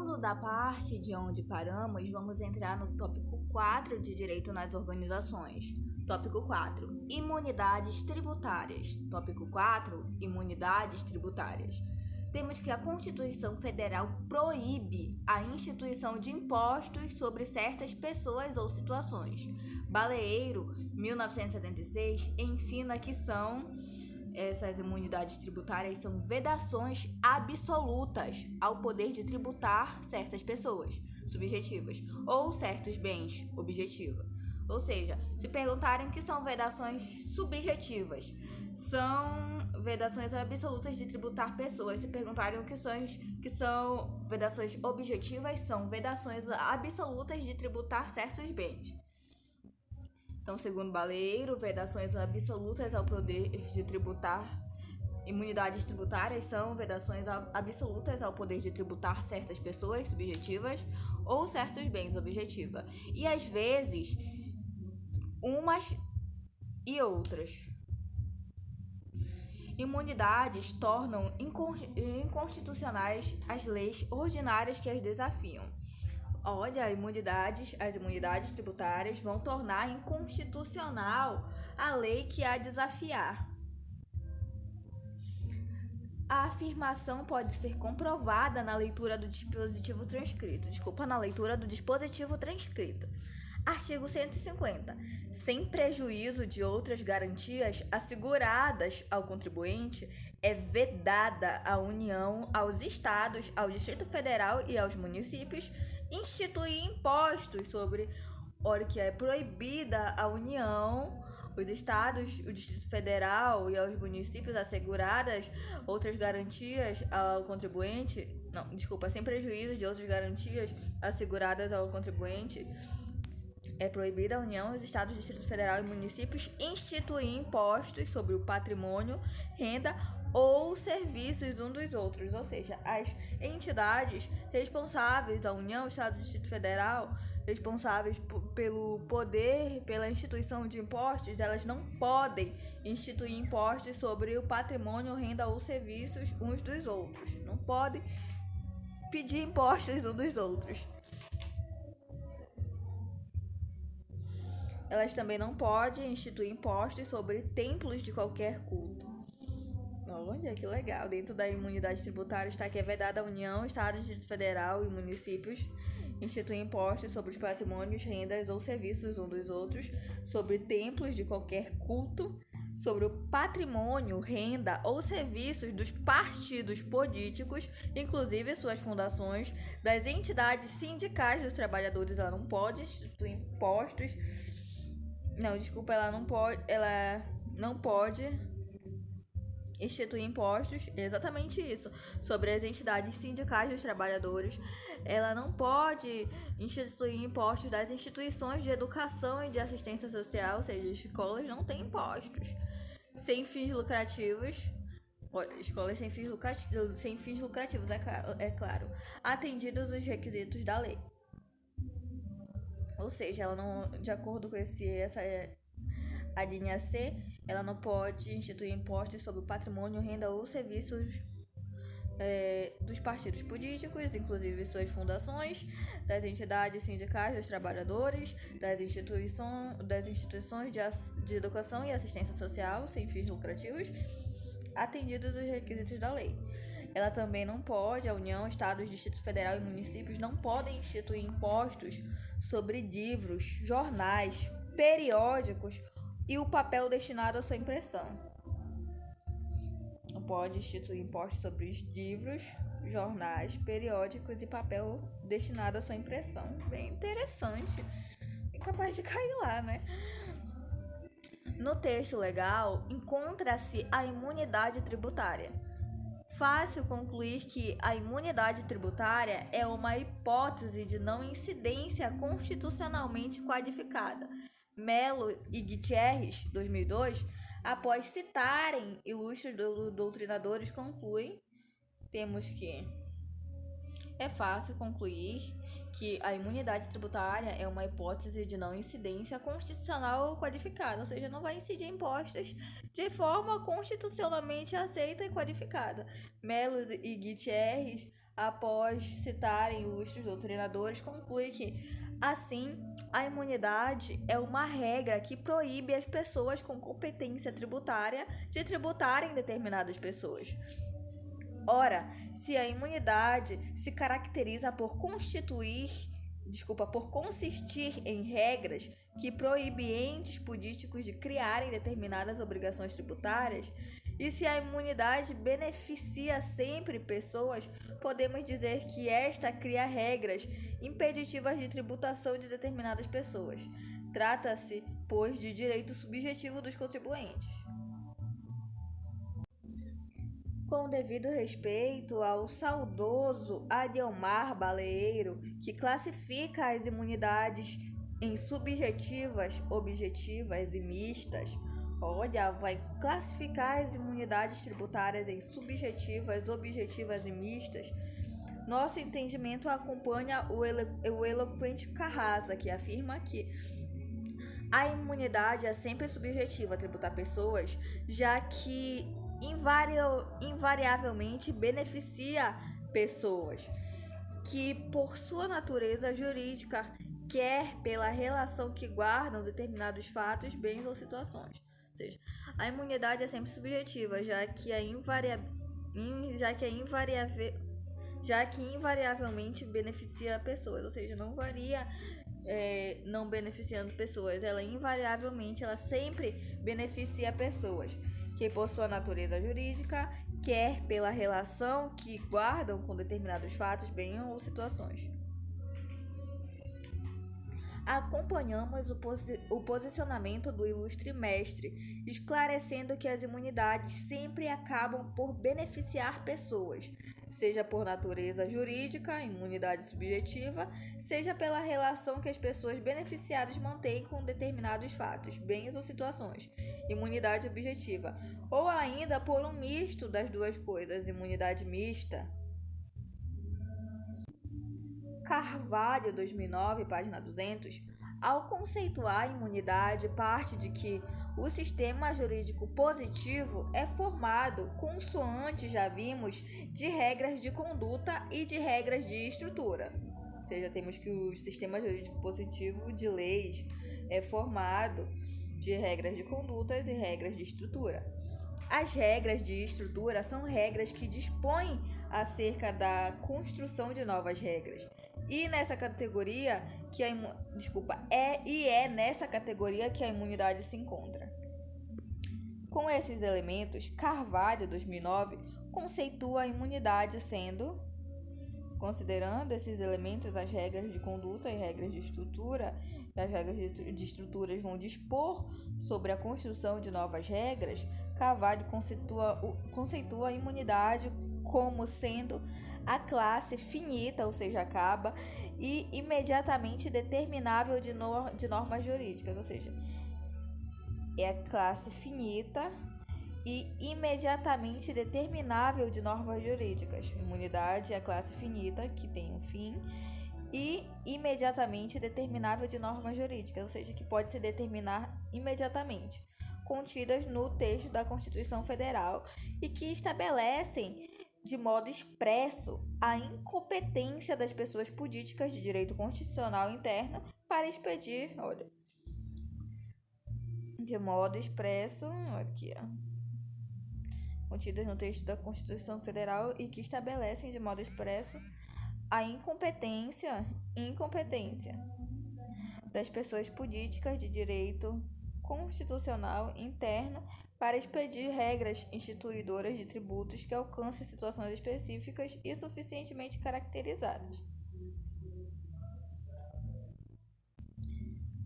Continuando da parte de onde paramos, vamos entrar no tópico 4 de Direito nas Organizações. Tópico 4. Imunidades tributárias. Tópico 4. Imunidades tributárias. Temos que a Constituição Federal proíbe a instituição de impostos sobre certas pessoas ou situações. Baleiro, 1976, ensina que essas imunidades tributárias são vedações absolutas ao poder de tributar certas pessoas, subjetivas, ou certos bens, objetiva. Ou seja, se perguntarem o que são vedações subjetivas, são vedações absolutas de tributar pessoas. Se perguntarem o que são vedações objetivas, são vedações absolutas de tributar certos bens. Então, segundo Baleiro, vedações absolutas ao poder de tributar. Imunidades tributárias são vedações absolutas ao poder de tributar certas pessoas, subjetivas, ou certos bens, objetiva. E às vezes, umas e outras. Imunidades tornam inconstitucionais as leis ordinárias que as desafiam. Olha, as imunidades tributárias vão tornar inconstitucional a lei que a desafiar. A afirmação pode ser comprovada na leitura do dispositivo transcrito. Artigo 150. Sem prejuízo de outras garantias asseguradas ao contribuinte, é vedada à União, aos Estados, ao Distrito Federal e aos municípios instituir impostos sobre... Olha que é proibida à União, os Estados, o Distrito Federal e aos municípios asseguradas outras garantias ao contribuinte... sem prejuízo de outras garantias asseguradas ao contribuinte... É proibida a União, os Estados, Distrito Federal e municípios instituir impostos sobre o patrimônio, renda ou serviços uns dos outros. Ou seja, as entidades responsáveis, a União, o Estado, Distrito Federal, responsáveis pelo poder, pela instituição de impostos, elas não podem instituir impostos sobre o patrimônio, renda ou serviços uns dos outros. Não podem pedir impostos uns dos outros. Elas também não podem instituir impostos sobre templos de qualquer culto. Olha que legal. Dentro da imunidade tributária está que é vedada a União, Estado, Distrito Federal e municípios instituir impostos sobre os patrimônios, rendas ou serviços uns dos outros, sobre templos de qualquer culto, sobre o patrimônio, renda ou serviços dos partidos políticos, inclusive suas fundações, das entidades sindicais dos trabalhadores. Ela não pode instituir impostos. Ela não pode instituir impostos, exatamente isso, sobre as entidades sindicais dos trabalhadores. Ela não pode instituir impostos das instituições de educação e de assistência social, ou seja, escolas não têm impostos. Sem fins lucrativos, escolas sem fins lucrativos, é claro, atendidos os requisitos da lei. Ou seja, ela não, de acordo com a linha C, ela não pode instituir impostos sobre o patrimônio, renda ou serviços dos partidos políticos, inclusive suas fundações, das entidades sindicais dos trabalhadores, das instituições de educação e assistência social sem fins lucrativos, atendidos os requisitos da lei. Ela também não pode, a União, Estados, Distrito Federal e municípios não podem instituir impostos sobre livros, jornais, periódicos e o papel destinado à sua impressão. Não pode instituir impostos sobre os livros, jornais, periódicos e papel destinado à sua impressão. Bem interessante. É capaz de cair lá, né? No texto legal, encontra-se a imunidade tributária. Fácil concluir que a imunidade tributária é uma hipótese de não incidência constitucionalmente qualificada. Mello e Gutierrez, 2002, após citarem ilustres doutrinadores, concluem: é fácil concluir que a imunidade tributária é uma hipótese de não incidência constitucional qualificada, ou seja, não vai incidir impostos de forma constitucionalmente aceita e qualificada. Mello e Gutierrez após citarem ilustres doutrinadores, conclui que, assim, a imunidade é uma regra que proíbe as pessoas com competência tributária de tributarem determinadas pessoas. Ora, se a imunidade se caracteriza por consistir em regras que proíbem entes políticos de criarem determinadas obrigações tributárias, e se a imunidade beneficia sempre pessoas, podemos dizer que esta cria regras impeditivas de tributação de determinadas pessoas. Trata-se, pois, de direito subjetivo dos contribuintes. Com devido respeito ao saudoso Adelmar Baleiro, que classifica as imunidades em subjetivas, objetivas e mistas. Olha, vai classificar as imunidades tributárias em subjetivas, objetivas e mistas. Nosso entendimento acompanha o eloquente Carrasa, que afirma que a imunidade é sempre subjetiva a tributar pessoas, já que invariavelmente beneficia pessoas, que por sua natureza jurídica, quer pela relação que guardam determinados fatos, bens ou situações. Ou seja, a imunidade é sempre subjetiva, já que invariavelmente beneficia pessoas, ou seja, não varia não beneficiando pessoas, ela sempre beneficia pessoas, que por sua natureza jurídica, quer pela relação que guardam com determinados fatos, bens ou situações. Acompanhamos o posicionamento do ilustre mestre, esclarecendo que as imunidades sempre acabam por beneficiar pessoas, seja por natureza jurídica, imunidade subjetiva, seja pela relação que as pessoas beneficiadas mantêm com determinados fatos, bens ou situações, imunidade objetiva, ou ainda por um misto das duas coisas, imunidade mista. Carvalho, 2009, página 200, ao conceituar a imunidade, parte de que o sistema jurídico positivo é formado, consoante já vimos, de regras de conduta e de regras de estrutura. Ou seja, temos que o sistema jurídico positivo de leis é formado de regras de condutas e regras de estrutura. As regras de estrutura são regras que dispõem acerca da construção de novas regras. E nessa categoria que é nessa categoria que a imunidade se encontra. Com esses elementos, Carvalho, 2009, conceitua a imunidade sendo, considerando esses elementos, as regras de conduta e regras de estrutura, as regras de estruturas vão dispor sobre a construção de novas regras. Carvalho conceitua a imunidade como sendo a classe finita, ou seja, acaba, e imediatamente determinável de normas jurídicas, ou seja, é a classe finita e imediatamente determinável de normas jurídicas. Imunidade é a classe finita, que tem um fim, e imediatamente determinável de normas jurídicas, ou seja, que pode se determinar imediatamente, contidas no texto da Constituição Federal e que estabelecem de modo expresso a incompetência das pessoas políticas de direito constitucional interno para expedir, de modo expresso, contidas no texto da Constituição Federal e que estabelecem de modo expresso a incompetência das pessoas políticas de direito constitucional interno para expedir regras instituidoras de tributos que alcancem situações específicas e suficientemente caracterizadas.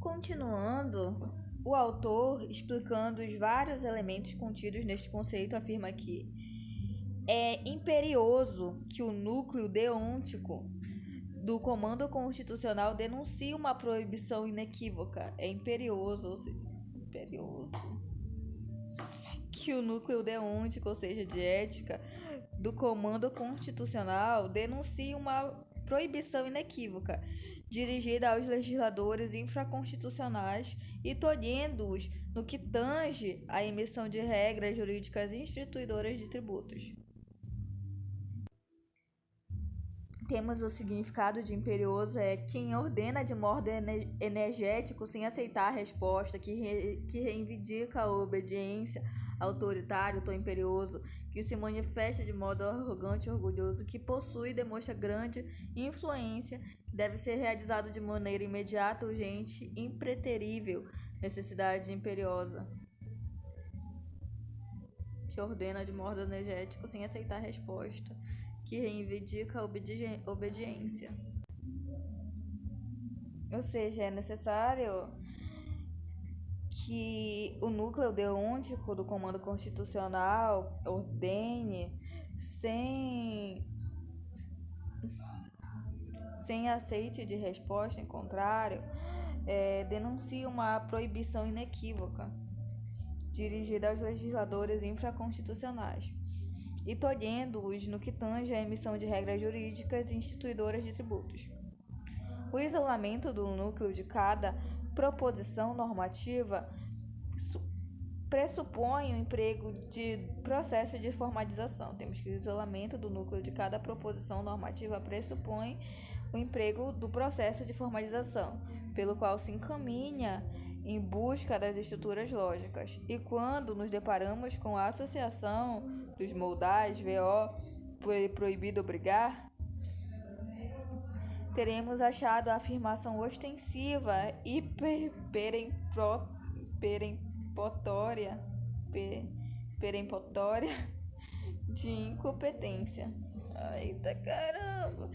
Continuando, o autor, explicando os vários elementos contidos neste conceito, afirma que é imperioso que o núcleo deontico do comando constitucional denuncie uma proibição inequívoca. É imperioso que o núcleo deontico, ou seja, de ética, do comando constitucional denuncie uma proibição inequívoca, dirigida aos legisladores infraconstitucionais e tolhendo-os no que tange à emissão de regras jurídicas instituidoras de tributos. Temos o significado de imperioso é quem ordena de modo energético sem aceitar a resposta, que reivindica a obediência, autoritário, tom imperioso, que se manifesta de modo arrogante e orgulhoso, que possui e demonstra grande influência, que deve ser realizado de maneira imediata, urgente, impreterível, necessidade imperiosa, que ordena de modo energético sem aceitar a resposta, que reivindica a obediência. Ou seja, é necessário que o núcleo deontico do comando constitucional ordene sem aceite de resposta, em contrário, denuncia uma proibição inequívoca dirigida aos legisladores infraconstitucionais e tolhendo-os no que tange à emissão de regras jurídicas instituidoras de tributos. O isolamento do núcleo de cada proposição normativa pressupõe o emprego de processo de formalização. Temos que o isolamento do núcleo de cada proposição normativa pressupõe o emprego do processo de formalização, pelo qual se encaminha em busca das estruturas lógicas. E quando nos deparamos com a associação dos moldais, VO, proibido obrigar, teremos achado a afirmação ostensiva e peremptória de incompetência. Eita caramba!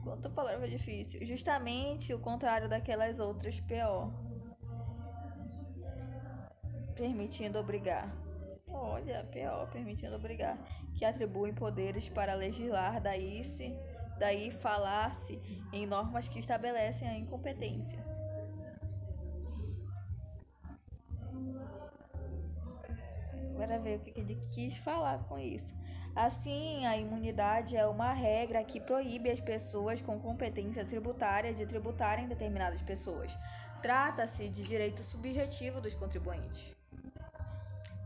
Quanta palavra difícil. Justamente o contrário daquelas outras PO. Permitindo obrigar. Olha, PO, permitindo obrigar. Que atribuem poderes para legislar, daí falar-se em normas que estabelecem a incompetência. Agora ver o que ele quis falar com isso. Assim, a imunidade é uma regra que proíbe as pessoas com competência tributária de tributarem determinadas pessoas. Trata-se de direito subjetivo dos contribuintes.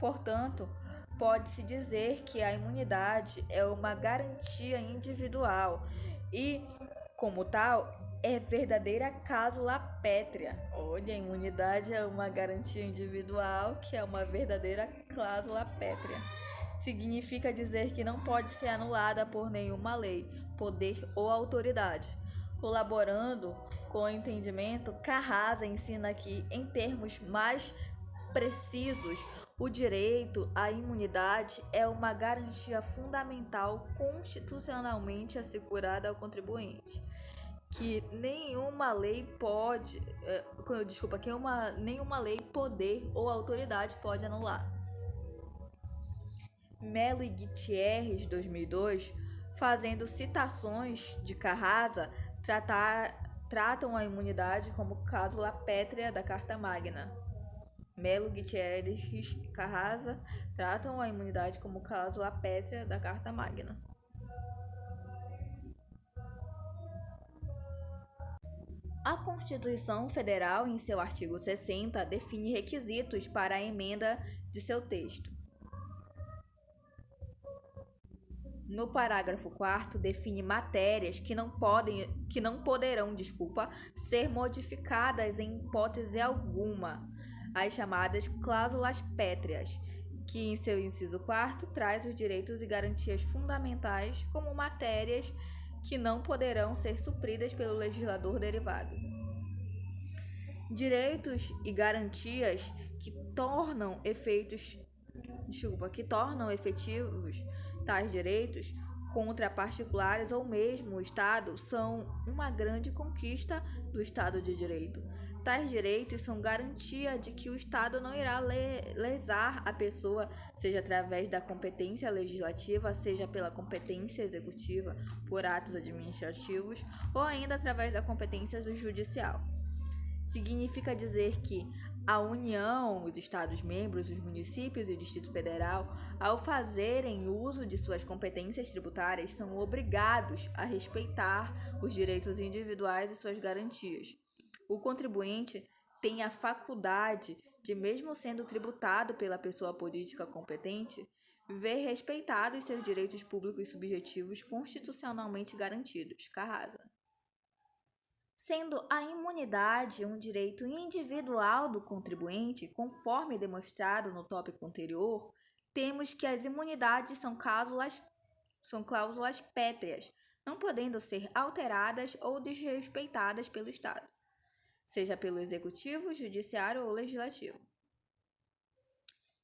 Portanto, pode-se dizer que a imunidade é uma garantia individual e, como tal, é verdadeira cláusula pétrea. Olha, a imunidade é uma garantia individual que é uma verdadeira cláusula pétrea. Significa dizer que não pode ser anulada por nenhuma lei, poder ou autoridade. Colaborando com o entendimento, Carrasa ensina que, em termos mais precisos, o direito à imunidade é uma garantia fundamental constitucionalmente assegurada ao contribuinte, que nenhuma lei nenhuma lei, poder ou autoridade pode anular. Melo e Gutierrez, 2002, fazendo citações de Carrasa, tratam a imunidade como cláusula pétrea da Carta Magna. Melo, Gutierrez e Carrasa tratam a imunidade como cláusula pétrea da Carta Magna. A Constituição Federal, em seu artigo 60, define requisitos para a emenda de seu texto. No parágrafo 4º, define matérias que não poderão ser modificadas em hipótese alguma, as chamadas cláusulas pétreas, que em seu inciso 4º traz os direitos e garantias fundamentais como matérias que não poderão ser supridas pelo legislador derivado. Direitos e garantias que tornam efetivos tais direitos contra particulares ou mesmo o Estado são uma grande conquista do Estado de Direito. Tais direitos são garantia de que o Estado não irá lesar a pessoa, seja através da competência legislativa, seja pela competência executiva, por atos administrativos, ou ainda através da competência judicial. Significa dizer que a União, os Estados-membros, os municípios e o Distrito Federal, ao fazerem uso de suas competências tributárias, são obrigados a respeitar os direitos individuais e suas garantias. O contribuinte tem a faculdade de, mesmo sendo tributado pela pessoa política competente, ver respeitados seus direitos públicos subjetivos constitucionalmente garantidos. Carrasa. Sendo a imunidade um direito individual do contribuinte, conforme demonstrado no tópico anterior, temos que as imunidades são cláusulas pétreas, não podendo ser alteradas ou desrespeitadas pelo Estado, seja pelo Executivo, Judiciário ou Legislativo.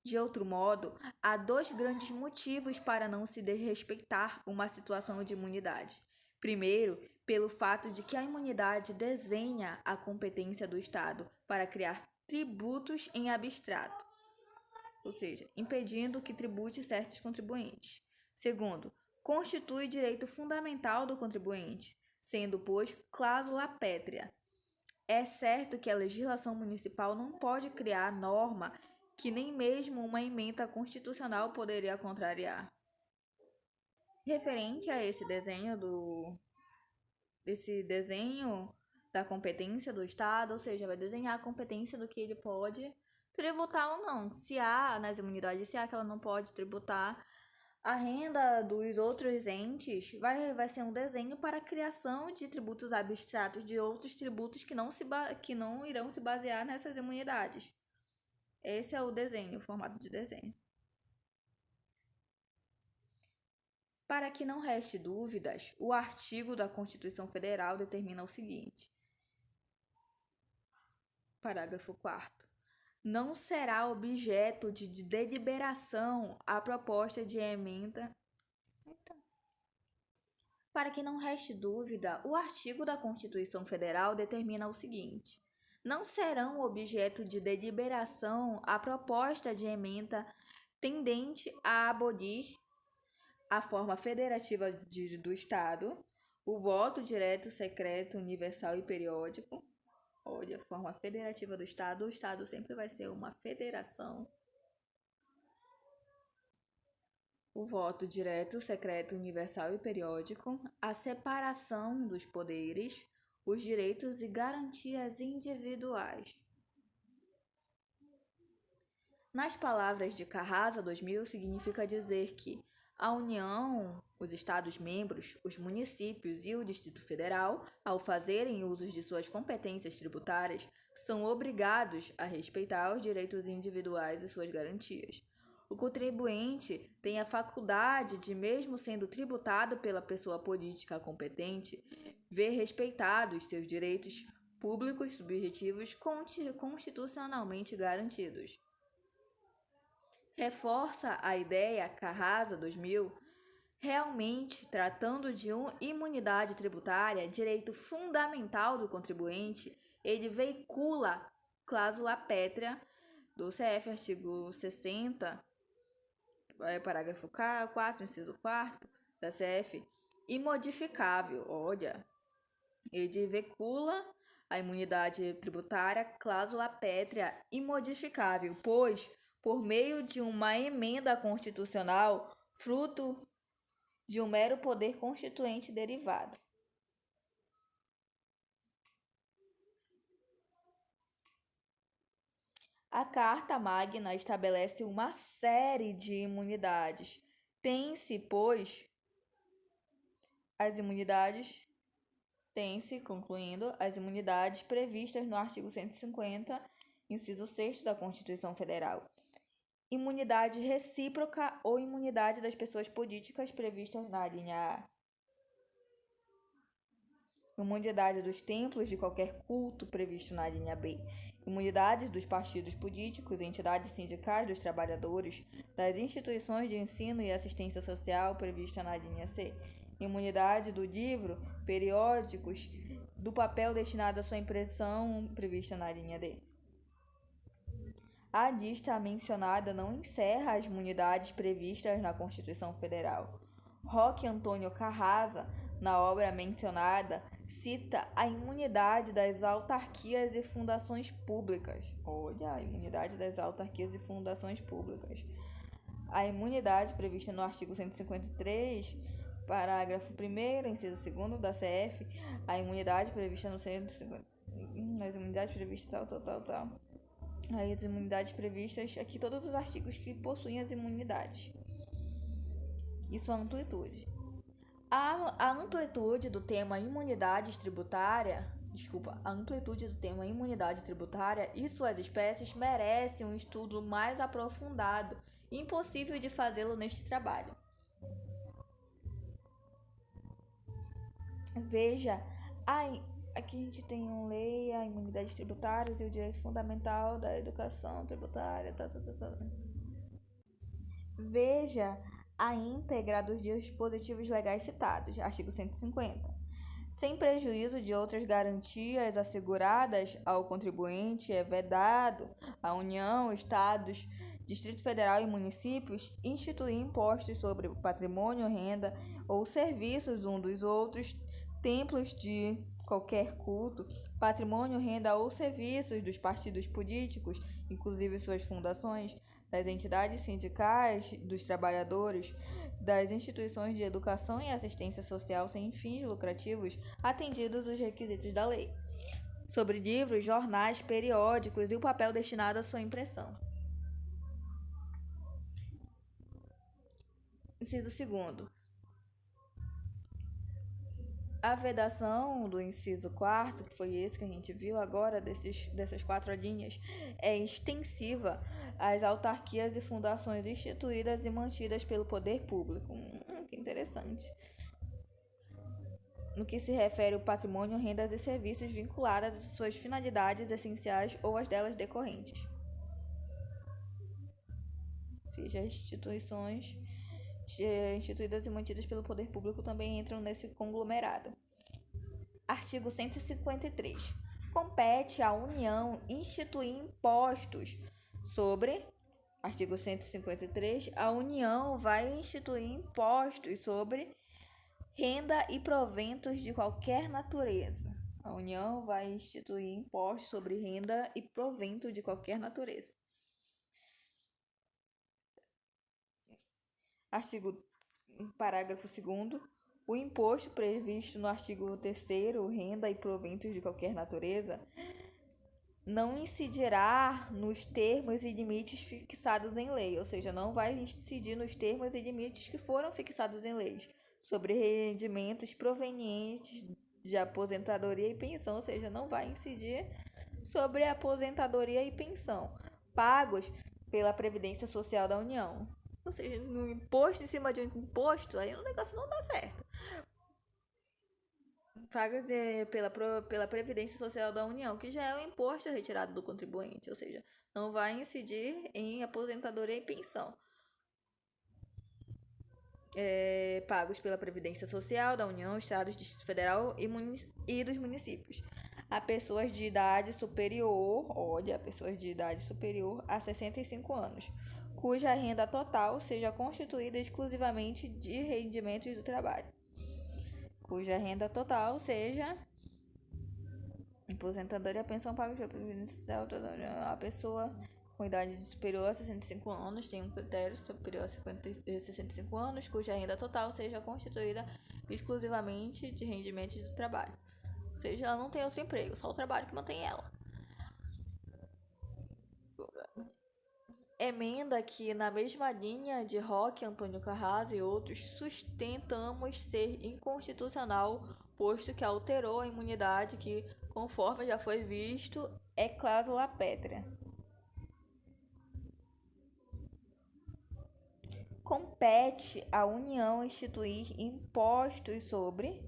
De outro modo, há dois grandes motivos para não se desrespeitar uma situação de imunidade. Primeiro, pelo fato de que a imunidade desenha a competência do Estado para criar tributos em abstrato, ou seja, impedindo que tribute certos contribuintes. Segundo, constitui direito fundamental do contribuinte, sendo, pois, cláusula pétrea. É certo que a legislação municipal não pode criar norma que nem mesmo uma emenda constitucional poderia contrariar. Referente a esse desenho da competência do Estado, ou seja, vai desenhar a competência do que ele pode tributar ou não. Se há nas imunidades, se há que ela não pode tributar a renda dos outros entes, vai ser um desenho para a criação de tributos abstratos, de outros tributos que não irão se basear nessas imunidades. Esse é o desenho, o formato de desenho. Para que não reste dúvidas, o artigo da Constituição Federal determina o seguinte. Parágrafo 4º. Não será objeto de deliberação a proposta de emenda. Para que não reste dúvida, o artigo da Constituição Federal determina o seguinte. Não serão objeto de deliberação a proposta de emenda tendente a abolir a forma federativa do Estado, o voto direto, secreto, universal e periódico. Olha, a forma federativa do Estado, o Estado sempre vai ser uma federação. O voto direto, secreto, universal e periódico, a separação dos poderes, os direitos e garantias individuais. Nas palavras de Carrasa 2000, significa dizer que a União, os Estados-membros, os municípios e o Distrito Federal, ao fazerem uso de suas competências tributárias, são obrigados a respeitar os direitos individuais e suas garantias. O contribuinte tem a faculdade de, mesmo sendo tributado pela pessoa política competente, ver respeitados seus direitos públicos subjetivos constitucionalmente garantidos. Reforça a ideia Carrasa 2000, realmente tratando de imunidade tributária, direito fundamental do contribuinte, ele veicula cláusula pétrea do CF, artigo 60, parágrafo 4, inciso 4 da CF, imodificável. Olha, ele veicula a imunidade tributária, cláusula pétrea imodificável, pois, por meio de uma emenda constitucional, fruto de um mero poder constituinte derivado. A Carta Magna estabelece uma série de imunidades. Tem-se, pois, concluindo, as imunidades previstas no artigo 150, inciso 6º da Constituição Federal. Imunidade recíproca ou imunidade das pessoas políticas previstas na linha A. Imunidade dos templos de qualquer culto previsto na linha B. Imunidades dos partidos políticos, entidades sindicais dos trabalhadores, das instituições de ensino e assistência social prevista na linha C. Imunidade do livro, periódicos, do papel destinado à sua impressão prevista na linha D. A lista mencionada não encerra as imunidades previstas na Constituição Federal. Roque Antônio Carrasa, na obra mencionada, cita a imunidade das autarquias e fundações públicas. Olha, a imunidade das autarquias e fundações públicas. A imunidade prevista no artigo 153, parágrafo 1º, inciso 2º da CF, a imunidade prevista no 150, as imunidades previstas As imunidades previstas aqui, todos os artigos que possuem as imunidades. e sua amplitude. A amplitude do tema imunidade tributária, a amplitude do tema imunidade tributária e suas espécies merece um estudo mais aprofundado, impossível de fazê-lo neste trabalho. Veja, aqui a gente tem lei, a imunidade tributária e o direito fundamental da educação tributária. Veja a íntegra dos dispositivos legais citados, artigo 150. Sem prejuízo de outras garantias asseguradas ao contribuinte, é vedado à União, Estados, Distrito Federal e municípios instituir impostos sobre patrimônio, renda ou serviços um dos outros, templos de qualquer culto, patrimônio, renda ou serviços dos partidos políticos, inclusive suas fundações, das entidades sindicais, dos trabalhadores, das instituições de educação e assistência social sem fins lucrativos, atendidos os requisitos da lei, sobre livros, jornais, periódicos e o papel destinado à sua impressão. Inciso 2º. A vedação do inciso 4º, que foi esse que a gente viu agora, dessas 4 linhas, é extensiva às autarquias e fundações instituídas e mantidas pelo poder público. Que interessante. No que se refere ao patrimônio, rendas e serviços vinculados às suas finalidades essenciais ou às delas decorrentes. Ou seja, as instituições instituídas e mantidas pelo poder público também entram nesse conglomerado. Artigo 153. Compete à União instituir impostos sobre... Artigo 153. A União vai instituir impostos sobre renda e proventos de qualquer natureza. A União vai instituir impostos sobre renda e provento de qualquer natureza. Parágrafo 2º. O imposto previsto no artigo 3º, renda e proventos de qualquer natureza, não incidirá nos termos e limites fixados em lei, ou seja, não vai incidir nos termos e limites que foram fixados em leis, sobre rendimentos provenientes de aposentadoria e pensão, ou seja, não vai incidir sobre a aposentadoria e pensão, pagos pela Previdência Social da União. Ou seja, no imposto em cima de um imposto, aí o negócio não dá certo. Pagas pela Previdência Social da União, que já é um imposto retirado do contribuinte, ou seja, não vai incidir em aposentadoria e pensão. Pagos pela Previdência Social da União, Estados, Distrito Federal e dos municípios. A pessoas de idade superior, a 65 anos, cuja renda total seja constituída exclusivamente de rendimentos do trabalho. Cuja renda total seja aposentadoria, pensão paga pela Previdência Social. A pessoa com idade superior a 65 anos tem um critério superior a 65 anos, cuja renda total seja constituída exclusivamente de rendimentos do trabalho. Ou seja, ela não tem outro emprego, só o trabalho que mantém ela. Emenda que, na mesma linha de Roque, Antônio Carrasco e outros, sustentamos ser inconstitucional, posto que alterou a imunidade que, conforme já foi visto, é cláusula pétrea. Compete à União instituir impostos sobre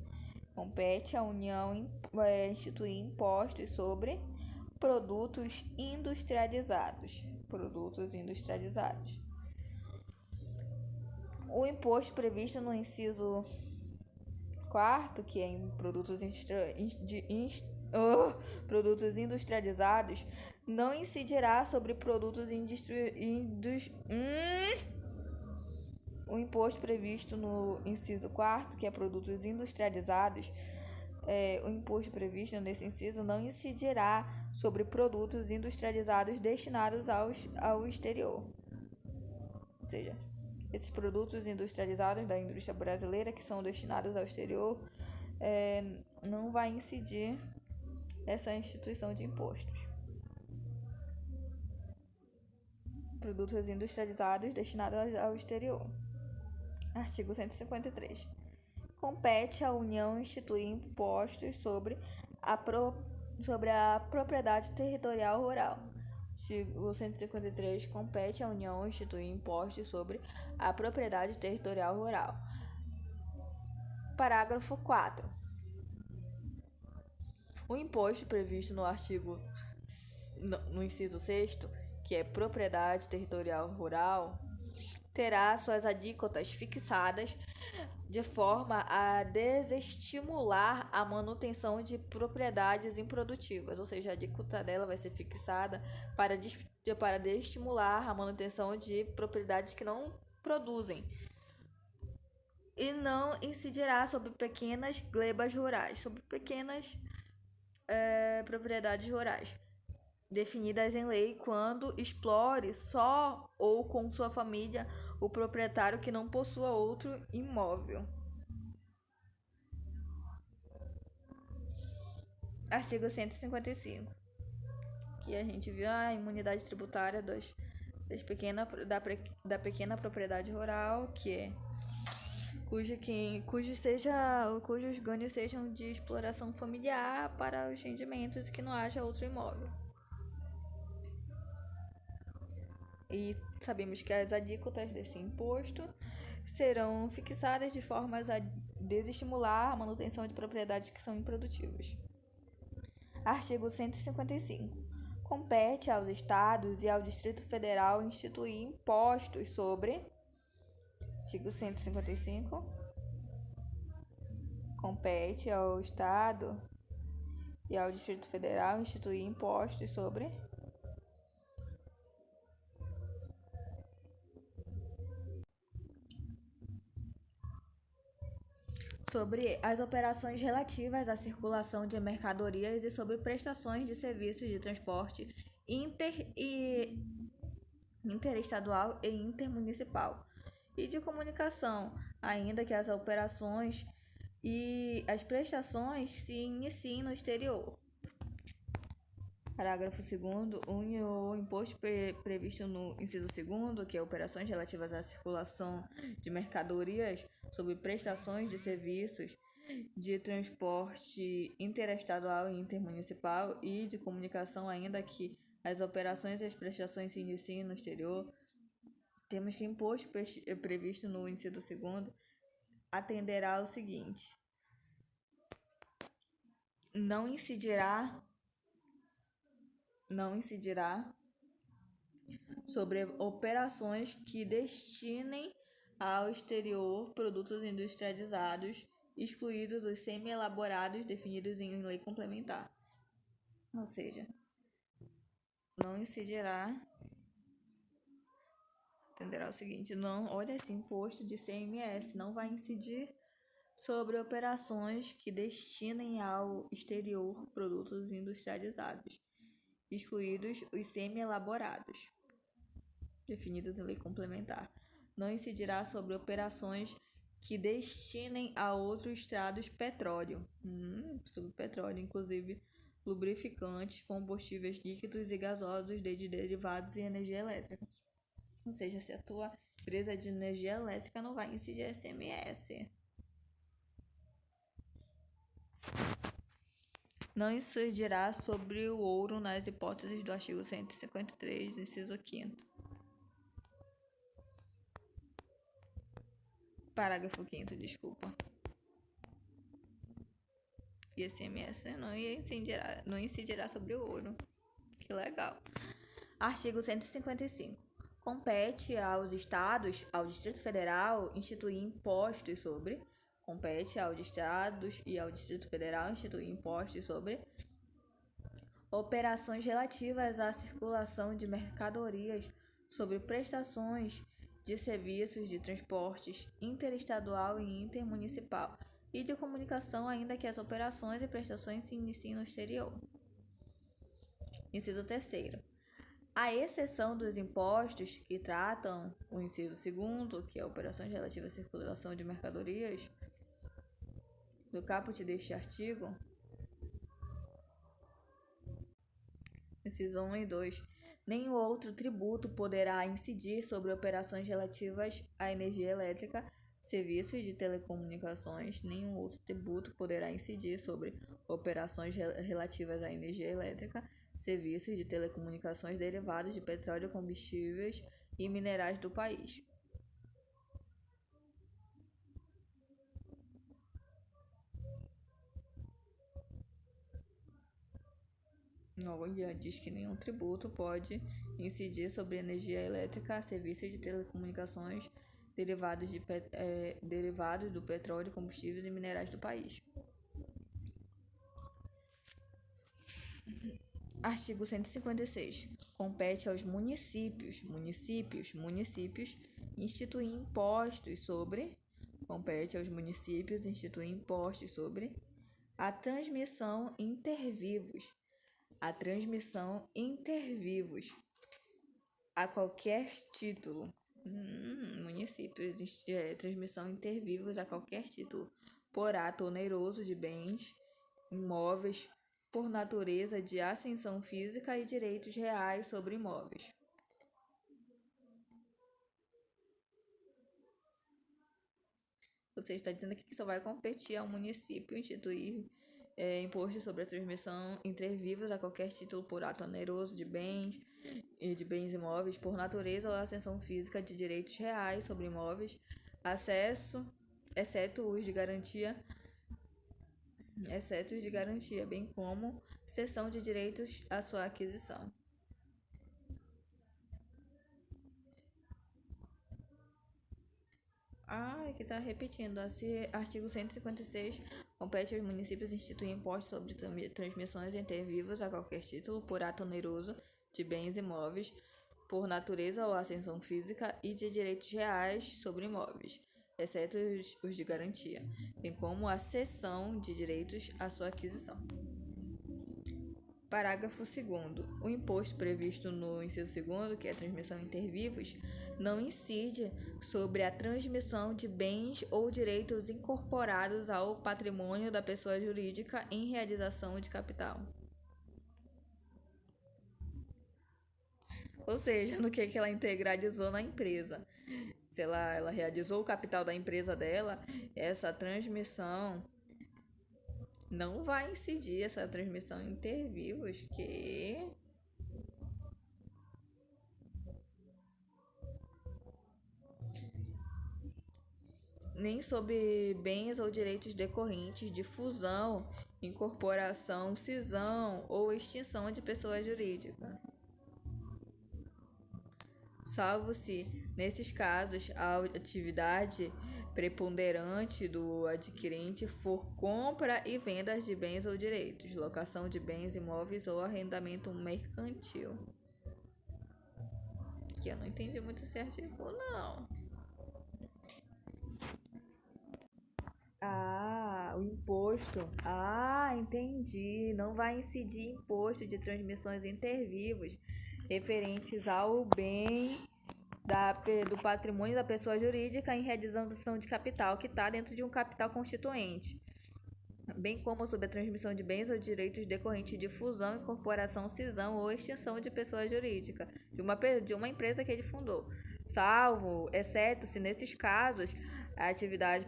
produtos industrializados. O imposto previsto no inciso 4º, que é em produtos industrializados, não incidirá sobre produtos O imposto previsto no inciso 4º, que é produtos industrializados, o imposto previsto nesse inciso não incidirá sobre produtos industrializados destinados ao exterior. Ou seja, esses produtos industrializados da indústria brasileira que são destinados ao exterior, não vai incidir essa instituição de impostos. Produtos industrializados destinados ao exterior. Artigo 153. Compete à União instituir impostos sobre a propriedade territorial rural. Artigo 153. Compete à União instituir impostos sobre a propriedade territorial rural. Parágrafo 4. O imposto previsto no artigo no inciso 6º, que é propriedade territorial rural, terá suas alíquotas fixadas de forma a desestimular a manutenção de propriedades improdutivas, ou seja, a alíquota dela vai ser fixada para desestimular a manutenção de propriedades que não produzem e não incidirá sobre pequenas glebas rurais, sobre pequenas propriedades rurais, definidas em lei quando explore só ou com sua família o proprietário que não possua outro imóvel. Artigo 155. Que a gente viu a imunidade tributária da pequena propriedade rural, que é cujos ganhos sejam de exploração familiar para os rendimentos e que não haja outro imóvel. E sabemos que as alíquotas desse imposto serão fixadas de forma a desestimular a manutenção de propriedades que são improdutivas. Artigo 155. Compete aos Estados e ao Distrito Federal instituir impostos sobre. Artigo 155. Compete ao Estado e ao Distrito Federal instituir impostos sobre as operações relativas à circulação de mercadorias e sobre prestações de serviços de transporte interestadual e intermunicipal e de comunicação, ainda que as operações e as prestações se iniciem no exterior. Parágrafo 2º. O imposto previsto no inciso 2º, que é operações relativas à circulação de mercadorias sobre prestações de serviços de transporte interestadual e intermunicipal e de comunicação, ainda que as operações e as prestações se iniciem no exterior, temos que o imposto previsto no inciso 2º atenderá ao seguinte: não incidirá sobre operações que destinem ao exterior produtos industrializados, excluídos os semi-elaborados definidos em lei complementar. Ou seja, não incidirá, atenderá o seguinte: não, olha esse imposto de CMS não vai incidir sobre operações que destinem ao exterior produtos industrializados, excluídos os semi-elaborados, definidos em lei complementar. Não incidirá sobre operações que destinem a outros estrados petróleo, sobre petróleo, inclusive lubrificantes, combustíveis líquidos e gasosos de derivados e energia elétrica. Ou seja, se a tua empresa de energia elétrica não vai incidir SMS. Não incidirá sobre o ouro nas hipóteses do artigo 153, inciso 5º. Parágrafo 5º, desculpa. ICMS não incidirá sobre o ouro. Que legal. Artigo 155. Compete aos Estados, ao Distrito Federal, instituir impostos sobre. Compete aos Estados e ao Distrito Federal instituir impostos sobre operações relativas à circulação de mercadorias, sobre prestações de serviços de transportes interestadual e intermunicipal e de comunicação, ainda que as operações e prestações se iniciem no exterior. Inciso 3º. À exceção dos impostos que tratam o inciso 2º, que é operações relativas à circulação de mercadorias, do caput deste artigo, inciso 1 e 2, nenhum outro tributo poderá incidir sobre operações relativas à energia elétrica, serviços de telecomunicações. Nenhum outro tributo poderá incidir sobre operações relativas à energia elétrica, serviços de telecomunicações derivados de petróleo, combustíveis e minerais do país. Olha, diz que nenhum tributo pode incidir sobre energia elétrica, serviços de telecomunicações derivados do petróleo, combustíveis e minerais do país. Artigo 156. Compete aos municípios instituir impostos sobre a transmissão intervivos a qualquer título. Transmissão intervivos a qualquer título, por ato oneroso de bens imóveis, por natureza de ascensão física e direitos reais sobre imóveis. Você está dizendo aqui que só vai competir ao município instituir imposto sobre a transmissão entre vivos a qualquer título por ato oneroso de bens imóveis, por natureza ou ascensão física de direitos reais sobre imóveis, exceto os de garantia, bem como cessão de direitos à sua aquisição. Aqui está repetindo. Artigo 156. Compete aos municípios instituir impostos sobre transmissões entre vivos a qualquer título por ato oneroso de bens imóveis, por natureza ou ascensão física e de direitos reais sobre imóveis, exceto os de garantia, bem como a cessão de direitos à sua aquisição. Parágrafo 2º. O imposto previsto no inciso 2º, que é a transmissão intervivos, não incide sobre a transmissão de bens ou direitos incorporados ao patrimônio da pessoa jurídica em realização de capital. Ou seja, no que ela integralizou na empresa. Se ela realizou o capital da empresa dela, essa transmissão não vai incidir, essa transmissão intervivos, que nem sobre bens ou direitos decorrentes de fusão, incorporação, cisão ou extinção de pessoa jurídica, salvo se, nesses casos, a atividade preponderante do adquirente for compra e venda de bens ou direitos, locação de bens imóveis ou arrendamento mercantil. Que eu não entendi muito esse artigo, não. O imposto. Entendi. Não vai incidir imposto de transmissões intervivos referentes ao bem do patrimônio da pessoa jurídica em realização de capital, que está dentro de um capital constituinte, bem como sobre a transmissão de bens ou direitos decorrentes de fusão, incorporação, cisão ou extinção de pessoa jurídica de uma empresa que ele fundou, salvo, exceto se nesses casos a atividade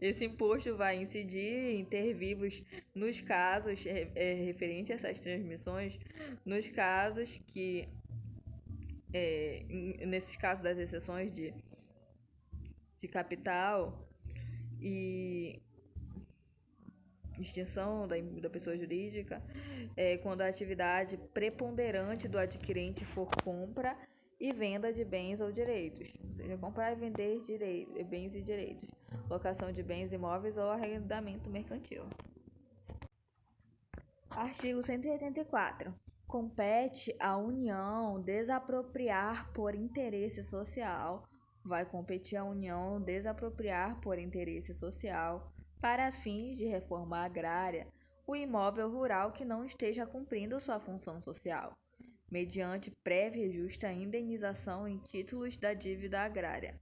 esse imposto vai incidir intervivos nos casos referentes a essas transmissões, nos casos que nesses casos das exceções de capital e extinção da pessoa jurídica, quando a atividade preponderante do adquirente for compra e venda de bens ou direitos, ou seja, comprar e vender bens e direitos, locação de bens imóveis ou arrendamento mercantil. Artigo 184. Compete à União desapropriar por interesse social, para fins de reforma agrária, o imóvel rural que não esteja cumprindo sua função social, mediante prévia e justa indenização em títulos da dívida agrária,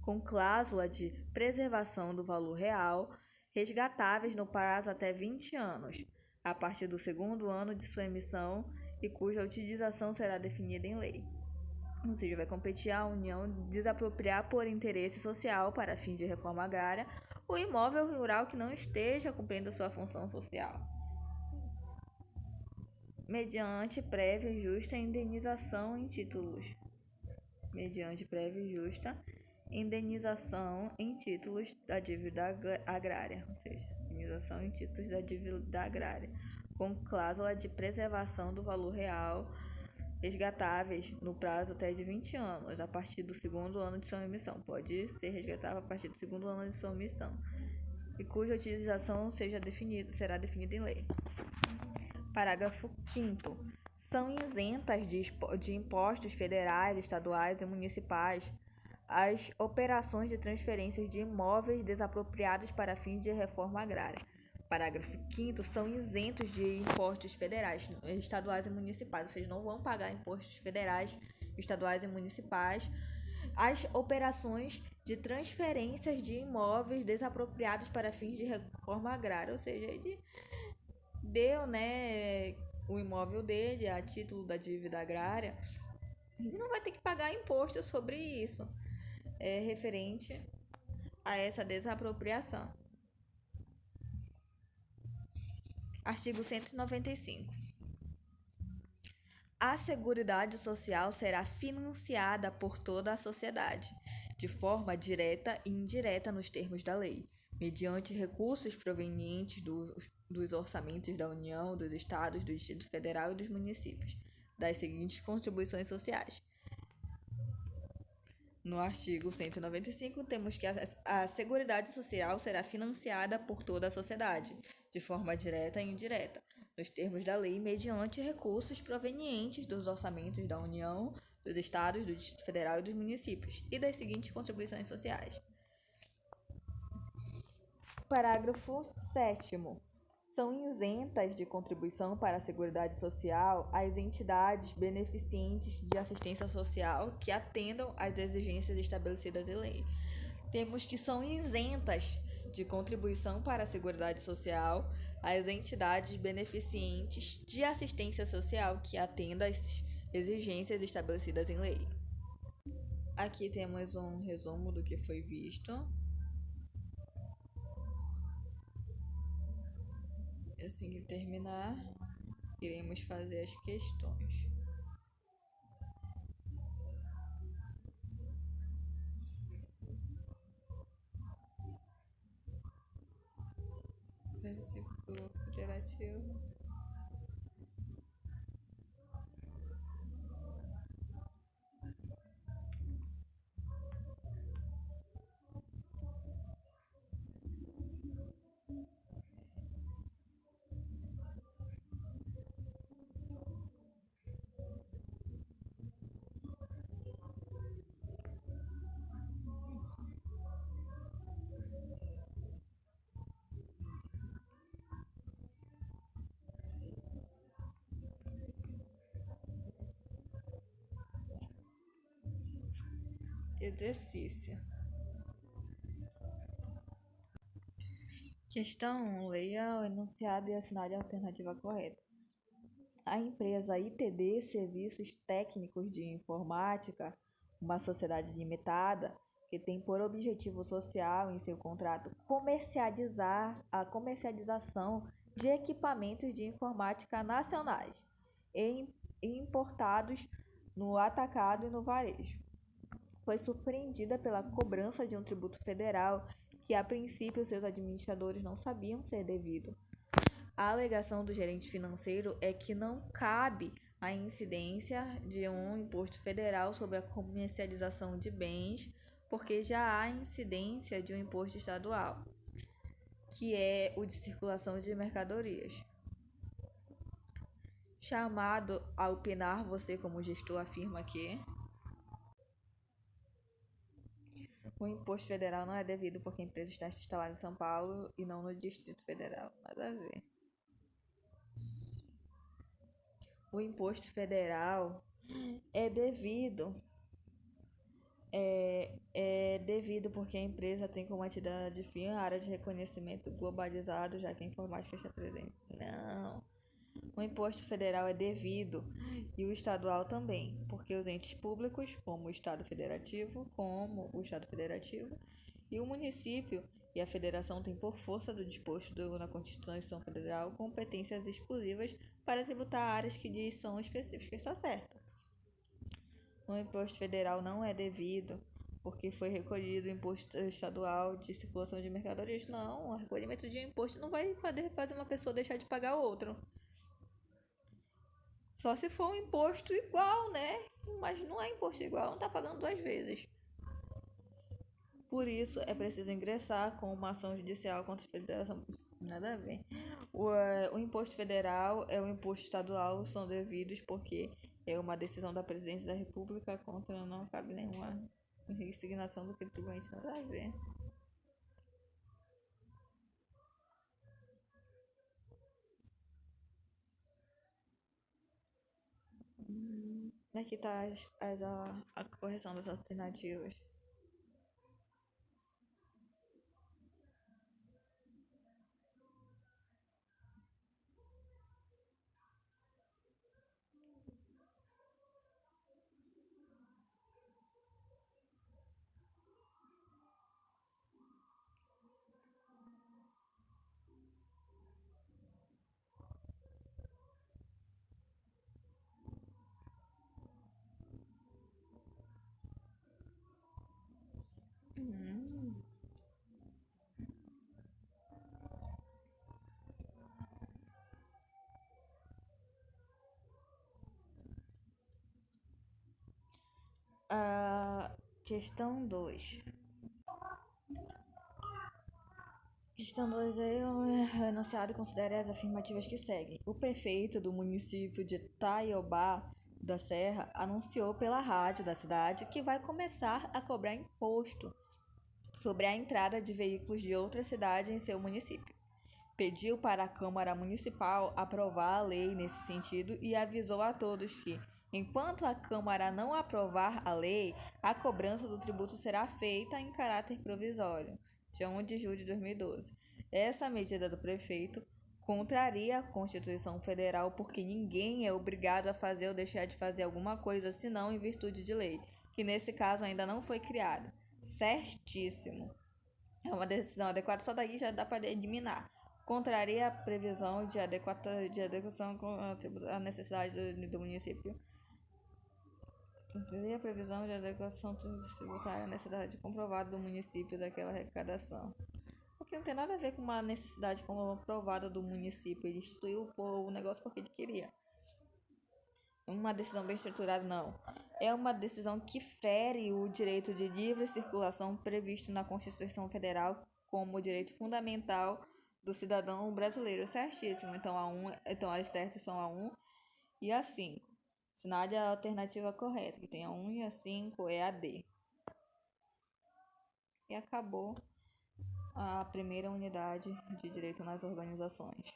com cláusula de preservação do valor real, resgatáveis no prazo até 20 anos, a partir do segundo ano de sua emissão e cuja utilização será definida em lei. Ou seja, vai competir a União desapropriar por interesse social para fim de reforma agrária o imóvel rural que não esteja cumprindo sua função social, mediante prévia e justa indenização em títulos. Mediante prévia e justa indenização em títulos da dívida agrária, ou seja, indenização em títulos da dívida agrária, com cláusula de preservação do valor real resgatáveis no prazo até de 20 anos, a partir do segundo ano de sua emissão. Pode ser resgatável a partir do segundo ano de sua emissão, e cuja utilização será definida em lei. Parágrafo 5º. São isentas de impostos federais, estaduais e municipais as operações de transferências de imóveis desapropriados para fins de reforma agrária. Parágrafo 5º. São isentos de impostos federais, estaduais e municipais. Vocês não vão pagar impostos federais, estaduais e municipais as operações de transferências de imóveis desapropriados para fins de reforma agrária. Ou seja, ele deu, né, o imóvel dele a título da dívida agrária, ele não vai ter que pagar imposto sobre isso, referente a essa desapropriação. Artigo 195. A Seguridade Social será financiada por toda a sociedade, de forma direta e indireta nos termos da lei, mediante recursos provenientes dos orçamentos da União, dos Estados, do Distrito Federal e dos municípios, das seguintes contribuições sociais. No artigo 195, temos que a Seguridade Social será financiada por toda a sociedade, de forma direta e indireta, nos termos da lei, mediante recursos provenientes dos orçamentos da União, dos Estados, do Distrito Federal e dos municípios, e das seguintes contribuições sociais. Parágrafo 7º. São isentas de contribuição para a Seguridade Social as entidades beneficentes de assistência social que atendam às exigências estabelecidas em lei. Temos que são isentas de contribuição para a Seguridade Social as entidades beneficentes de assistência social que atendam às exigências estabelecidas em lei. Aqui temos um resumo do que foi visto. Assim que terminar, iremos fazer as questões. Versículo federativo. Exercício. Questão 1. Leia o enunciado e assinale a alternativa correta. A empresa ITD Serviços Técnicos de Informática, uma sociedade limitada, que tem por objetivo social em seu contrato comercializar a comercialização de equipamentos de informática nacionais e importados no atacado e no varejo, foi surpreendida pela cobrança de um tributo federal que, a princípio, seus administradores não sabiam ser devido. A alegação do gerente financeiro é que não cabe a incidência de um imposto federal sobre a comercialização de bens, porque já há incidência de um imposto estadual, que é o de circulação de mercadorias. Chamado a opinar, você como gestor afirma que o imposto federal não é devido porque a empresa está instalada em São Paulo e não no Distrito Federal. Nada a ver. O imposto federal é devido porque a empresa tem como atividade fim a área de reconhecimento globalizado, já que a informática está presente. Não. O imposto federal é devido e o estadual também, porque os entes públicos, como o Estado Federativo, e o município e a federação têm, por força do disposto na Constituição Federal, competências exclusivas para tributar áreas que lhes são específicas. Está certo. O imposto federal não é devido porque foi recolhido o imposto estadual de circulação de mercadorias. Não, o recolhimento de imposto não vai fazer uma pessoa deixar de pagar o outro. Só se for um imposto igual, né? Mas não é imposto igual, não tá pagando duas vezes. Por isso, é preciso ingressar com uma ação judicial contra a federação. Nada a ver. O imposto federal e o imposto estadual são devidos porque é uma decisão da presidência da República contra não cabe nenhuma resignação do contribuinte. Nada a ver. Aqui tá a correção das alternativas. A questão 2. Questão 2 é o enunciado considera as afirmativas que seguem. O prefeito do município de Taiobá da Serra anunciou pela rádio da cidade que vai começar a cobrar imposto sobre a entrada de veículos de outra cidade em seu município. Pediu para a Câmara Municipal aprovar a lei nesse sentido e avisou a todos que, enquanto a Câmara não aprovar a lei, a cobrança do tributo será feita em caráter provisório, dia 1 de julho de 2012. Essa medida do prefeito contraria a Constituição Federal porque ninguém é obrigado a fazer ou deixar de fazer alguma coisa senão em virtude de lei, que nesse caso ainda não foi criada. Certíssimo. É uma decisão adequada, só daí já dá para eliminar. Contraria a previsão de adequação com a necessidade do município. Contraria a previsão de adequação tributária à necessidade comprovada do município daquela arrecadação. Porque não tem nada a ver com uma necessidade comprovada do município. Ele instituiu o negócio porque ele queria. Uma decisão bem estruturada, não. É uma decisão que fere o direito de livre circulação previsto na Constituição Federal como direito fundamental do cidadão brasileiro. Certíssimo. Então as certas são a 1 e a 5. Sinale a alternativa correta, que tem a 1 e a 5 é a D. E acabou a primeira unidade de direito nas organizações.